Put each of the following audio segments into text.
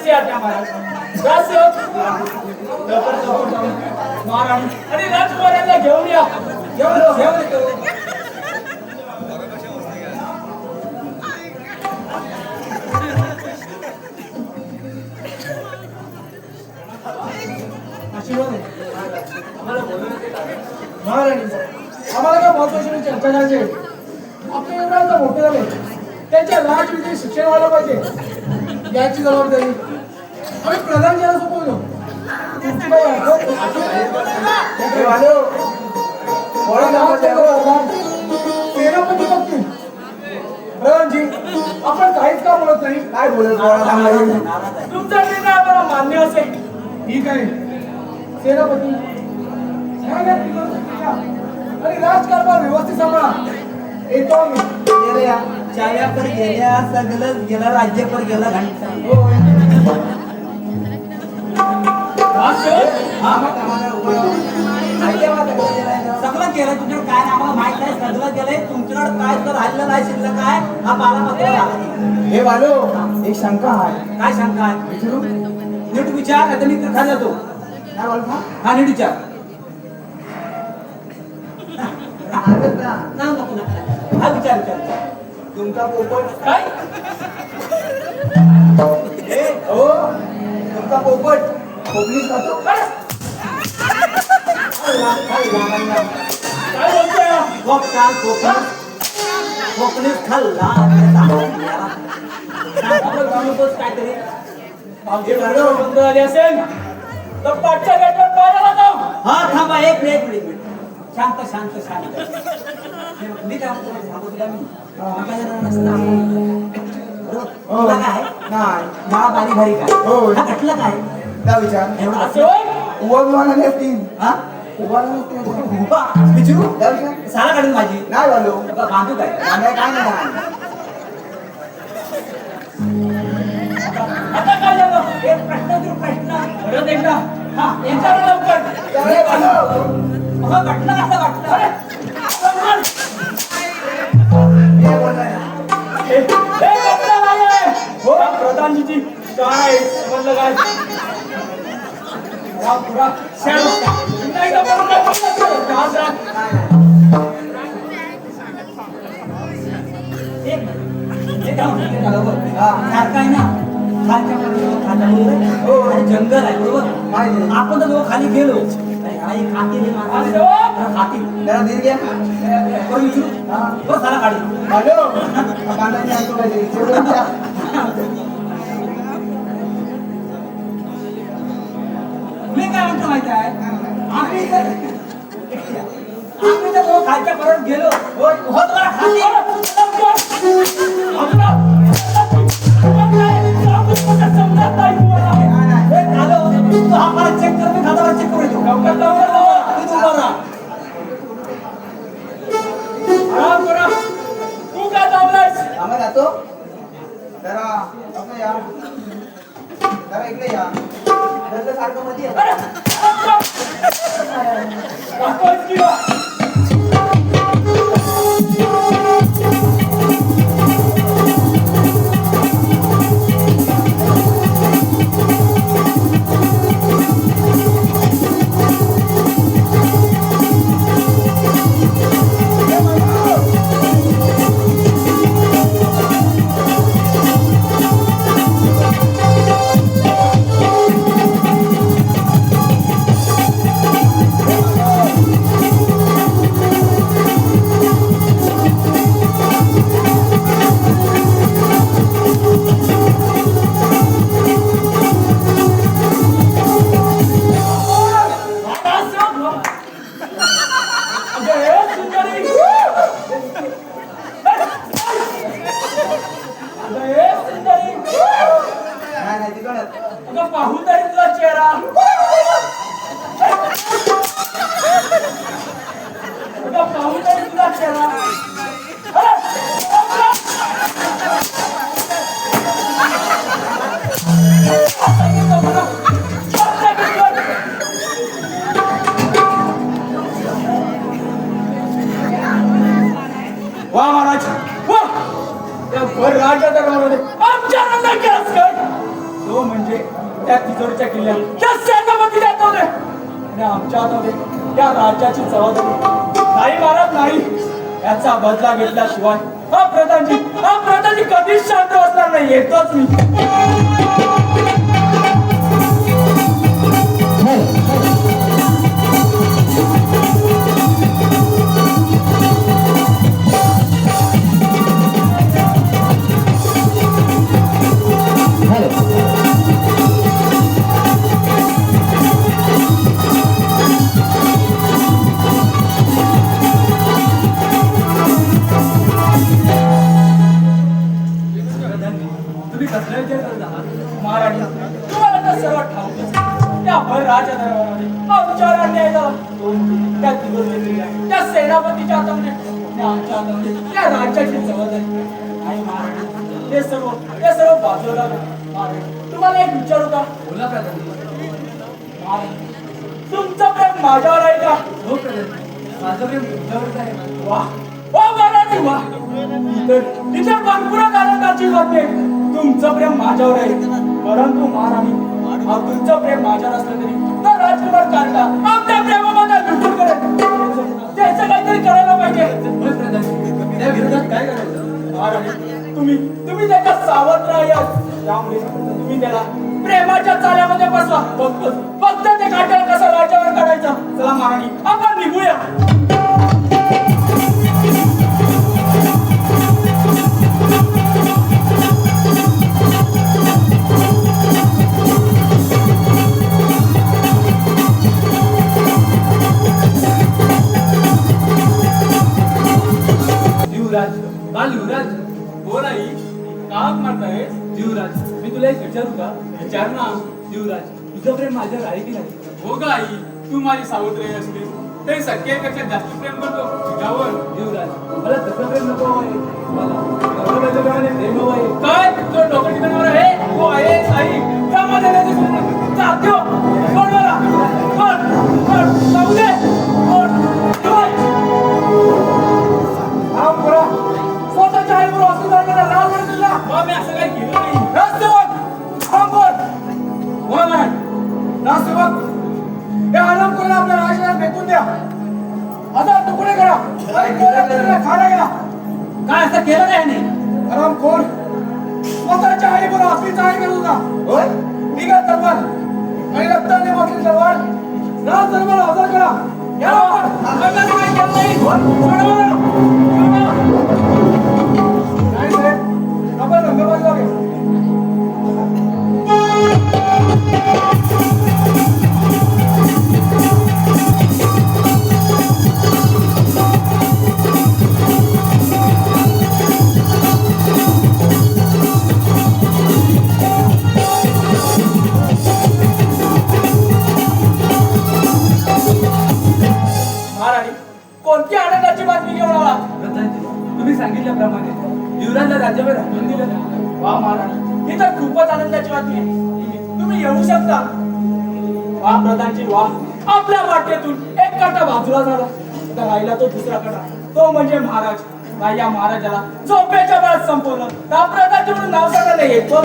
कैसे आज्ञा महाराज? राजसेवक लवकर जाऊन महाराज आणि राजकुमारांना घेऊन या. घेऊन येतो. आम्हाला काय महत्वाची चर्चा करायची. आपले एवढा मोठे झाले त्यांच्या राजविधी शिक्षण व्हायला पाहिजे याची जबाबदारी आम्ही प्रधानजीला सोपवलो. तुमची काही सेनापती बघतील. प्रधानजी आपण काहीच का बोलत नाही. काय बोलत तुमचा निर्णय आम्हाला मान्य असेल. ठीक आहे सेनापती आणि राजकारभार व्यवस्थित सांभाळा. येतो आम्ही. गेल्या चाव्या पर गेल्या सगळं गेला राज्य पर गेला घंटा. सगळं केलं तुमच्याकडे काय आम्हाला माहित नाही. सगळं केलंय तुमच्याकडे काय तर राहिलं नाही शिल्लक काय हा बाला हे बालो एक शंका आहे. काय शंका आहे विचारू? नीट विचार आता मी तर खाली जातो. काय बोलता? हा नीट विचार. हा विचार विचार. तुमचा पोपट काय? हो तुमचा पोपट कोकणीत खातो. काय बोलतोय? कोकणात कोकणीत खाल्ला काहीतरी आमचे घरं बंद झाली असेल तर पाठच्या गेटवर पाहायला जाऊ. हा थांबा एक मिनिट शांत शांत शांत. मी काय म्हणतो सांगू तुला मी काय मला बारी भारी काय हा घटलं काय काय विचार? एवढं असं उभा असतील. हा उभा नसतील. उभा विचारू सारा काढून माझी नाही बालो बांधू काय काय नाही. आता काय झालं? एक प्रश्न तू प्रश्न परत एकदा हा विचारा लवकर. अरे बालो मग घटलं कसं वाटलं अरे लवकर. हे बोललाय ना. हे घटना नाही आहे. हो प्रधानजीची काय आहे? समजलं काय? पुरा शांत नाही तर बरोबर काय बोलला तर आज रात. सारखं आहे ना खालच्या खाली जंगल आहे बरोबर. आपण तर खाली गेलो हाती जरा धीर घ्या. बरं सारा काढू बालो बांधायची आणतो पाहिजे. जेवढं द्या. मी काय म्हणतो माहिती आहे आम्ही जर खालच्या परत गेलो होत मला खाली हा मला चेक कर मी खातावर चेक करू येतो तू काय थांबलायस? आम्ही जातो. जरा असं या. जरा इकडे या. सारखं मध्ये या. पाहू तरी तुझा चेहरा पाहू तरी तुझा चेहरा वा महाराज वा राजा दरबारामध्ये आमच्या केलंस काय 2 म्हणजे त्या तिजोरीच्या किल्ल्या त्या सेनापती हातामध्ये आणि आमच्या हातामध्ये त्या राज्याची जबाबदारी नाही महाराज नाही. याचा बदला घेतल्याशिवाय हा प्रधानजी कधीच शांत बसणार नाही. येतोच मी. तुम्ही कसल्या विचार आहात महाराणी? तुम्हाला तर सर्व ठाऊकच आहे. त्या भर राजा दरबारामध्ये आमच्यावर अन्याय झाला. त्या तिजोरीच्या त्या सेनापतीच्या हातामध्ये त्या आमच्या हातामध्ये त्या राज्याची जबाबदारी आणि महाराणी हे सर्व बाजूला महाराणी तुम्हाला एक विचारू का? बोला प्रधान. महाराणी तुमचं प्रेम माझ्यावर आहे का? हो प्रधान, माझं प्रेम तुमच्यावरच आहे. वाह वाह महाराणी वाह. इतर भरपूर आनंदाची बातमी आहे. तुमचं प्रेम माझ्यावर आहे. परंतु महाराणी तुमचं प्रेम माझ्यावर असलं तरी तर राजकुमार कांता आपल्या प्रेमामध्ये लुटून करेल. त्याचं काहीतरी करायला पाहिजे. होय प्रधान, त्या विरोधात काय करायचं? महाराणी तुम्ही त्याच्या सावत्र आहात. त्यामुळे तुम्ही त्याला प्रेमाच्या चाल्यामध्ये बसवा. फक्त ते काट्याला कसं राज्यावर काढायचं. चला महाराणी आपण निघूया. काल युवराज. बोल आई काम म्हणतायस? युवराज, मी तुला एक विचारू का? विचार ना. युवराज, तुझं प्रेम माझ्यावर आहे की नाही? हो ग आई, तू माझी सावत्र असते तरी सख्यापेक्षा जास्त प्रेम करतो तुझ्यावर. युवराज, मला तसं प्रेम नको आहे. मला गौरवाप्रमाणे प्रेम हवं आहे. काय तो डोकं ठिकाणावर आहे? हो आहे आई. त्यामध्ये नाही दिसत. जातो. कोण मला? कोण जाऊ दे. स्वतःच्या आईवर असं झालेला लाल म्हणत तुला. मी असं काही केलं नाही. राजसेवक थांब. कोण आहे? राजसेवक या आलमखोरला आपल्या राजधानीत फेकून द्या. आता तुकडे करा. खाना घ्या. काय असं केलं काय नाही? आरामखोर स्वतःच्या आईवर आपली चाळी करत होता. होय निघा तलवार आणि रक्ताने मागली तलवार राज दरबार हजर करा. याला आपण आम्हाला काही केलं नाही. नाही साहेब, आपण रंगबाजी वागे. कोणती आनंदाची बातमी घेऊन आला? तुम्ही सांगितल्याप्रमाणे युवराजला राज्यावर हटवून दिलं. वा महाराणी, ही तर खूपच आनंदाची बातमी आहे. तुम्ही येऊ शकता. वा प्रधानजी वा. आपल्या वाटेतून एक काटा बाजूला झाला तर राहिला तो दुसरा काटा. तो म्हणजे महाराज. या महाराजाला झोपेच्या वेळात संपवलं. त्या प्रधानजी म्हणून नाव सांगायला येतो.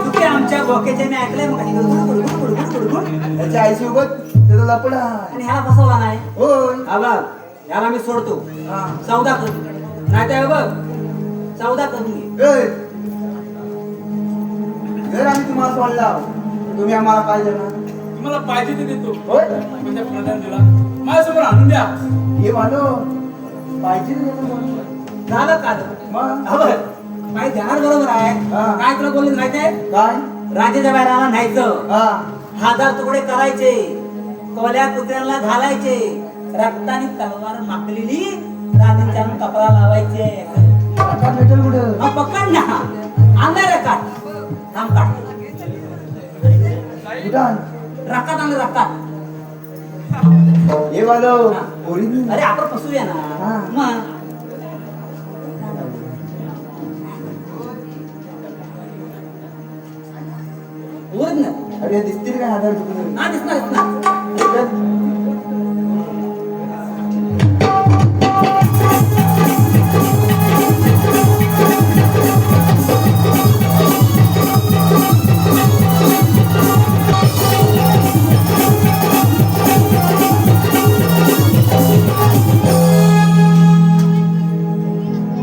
चुकी आमच्या बोकेचे मी ऐकलंय मग त्याच्या आईसोबत त्याचा लपडा आणि ह्याला फसवला नाही. होय. हा बघ, ह्याला मी सोडतो. हा. सौदा कर नाही तर बघ सौदा करून घे. ए, जर आम्ही तुम्हाला सोडला तुम्ही आम्हाला काय देणार? तुम्हाला पाहिजे ते देतो. होय. म्हणजे प्रधानजीला माझ्यासमोर आणून द्या. हे मानो पाहिजे ते देतो म्हणून. झालं का? मग? हा बघ, काही देणार बरोबर आहे. हा. काय तुला बोलले माहिती आहे? काय? राजाच्या बाहेर न्यायचं, हा. 1000 तुकडे करायचे, कोल्या कुत्र्यांना घालायचे, रक्ताने तलवार माखलेली राजाच्या कपडा लावायचे. आता भेटेल कुठं? हा पकड ना. आणलाय रे काट. थांब काट. कुठं? रक्तात आणलं रक्तात. हे वालो हा. ओरिजिनल. अरे आपण फसूया ना. हा. मग उरत नाही. अरे दिसतील काय 1000 रुपये? हा दिसणार दिसणार.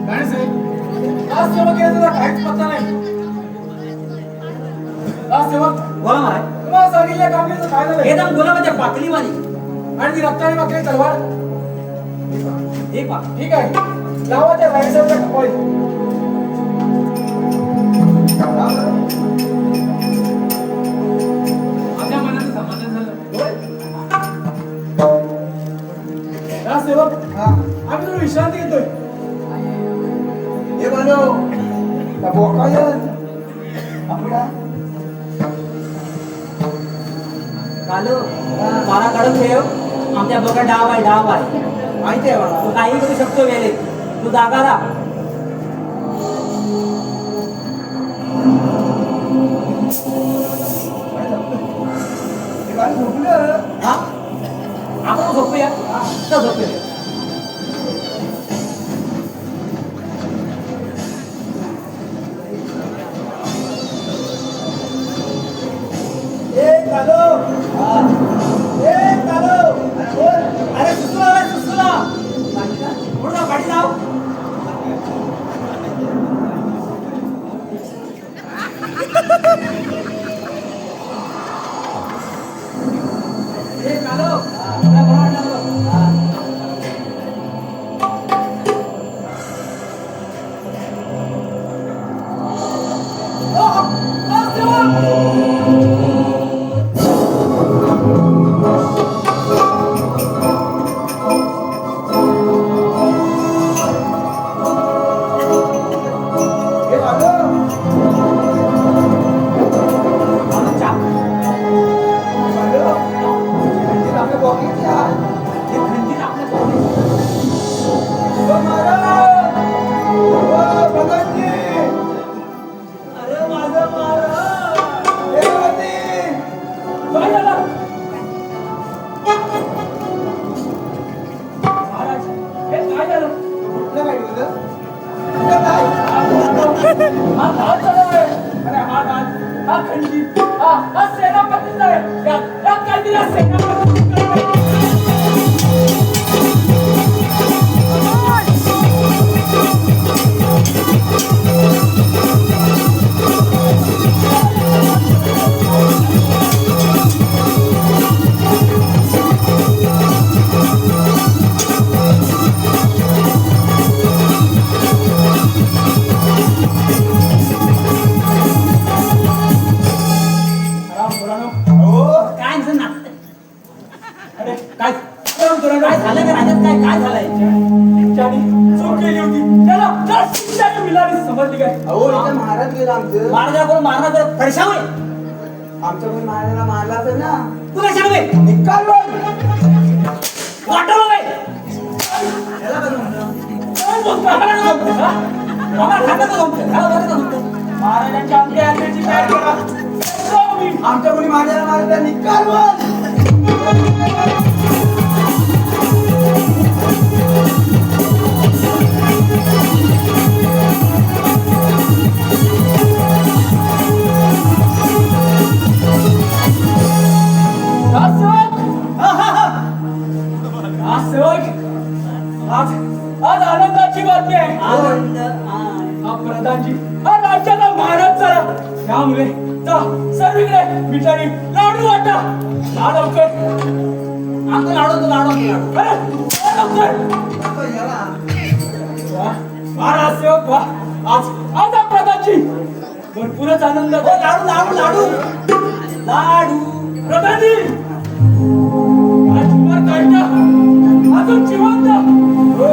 काय साहेब आज सेवा केल्याचा काहीच पत्ता नाही. आज सेवक बोला मला तुम्हाला सांगितलं कामगिरीचं काय झालं एकदम गुलाबाच्या पाकलीवाणी. आणि ती रक्ताने मागली तलवार. हे पा ठीक आहे लावा त्या रायसाहेबच्या कपाळी. माझ्या मनाचं समाधान झालं. हा सेवक हा. आम्ही थोडी विश्रांती घेतोय. हे बनव. का बोकायन? आपला कालो बारा काढून ठेव. आमच्या बघा डाव आहे डाव आहे. माहिती आहे मला. तू काही करू शकतो वेळेत. तू जागा राहा. हे काय झोपलं? हा आपण झोपूया. तर झोपूया. कालो. कालो. अरे सुसुला पुढे जाऊ पाठी जाऊ. कालो तुला बरं वाटलं हे कालो. चहा. कालो. हे आपल्या पॉकेटची आहे. हे खंजीर आपल्या पोटात. ओ महाराज. ओ प्रधानजी. अरे माझं महाराज. हे गणपती. काय झालं? महाराज हे काय झालं? कुठलं काय तुझं? कुठलं काय? हा हात चालवलाय. अरे हा हात, हा खंजीर, हा सेनापतीचा आहे. या काहीतरी सेनापती राम पुराणो. हो. काय असं नाचतंय? अरे काय राम पुराणो. काय झालं का राज्यात? काय झालंय? ज्याने चूक केली होती त्याला शिक्षाची मिळाली समजली काय? अहो इथे महाराज गेला आमचं. महाराजा कोण मारणार तर फडशा होय. आमच्या कोणी महाराजाला मारला असेल ना. तू कशा होय? निकाल बघ. वाटलं होय. याला बरं म्हणलं. काय बोलतो? आम्हाला नाही बोलतो, हा? आम्हाला खातं का तुमचं? खातं बरं का तुमचं? महाराजांच्या आमच्या आज्ञेची काय करा? जाऊ मी. आमच्या कोणी महाराजाला मारला निकाल बघ. दासक! दासक! आज आज आनंदाची बातमी आहे. आनंद हा प्रधानजी हा राज्याचा महाराज झाला. त्यामुळे जा सर्वीकडे बिचारी लाडू वाटा. ला लवकर. आमचं लाडू तू लाडू अरे, ला लवकर. नको याला. वा, महाराज सेवक वा. आज आज हा प्रधानजी भरपूरच आनंद हो, लाडू लाडू लाडू लाडू. प्रधानजी राजकुमार काढता अजून जिवंत. हो,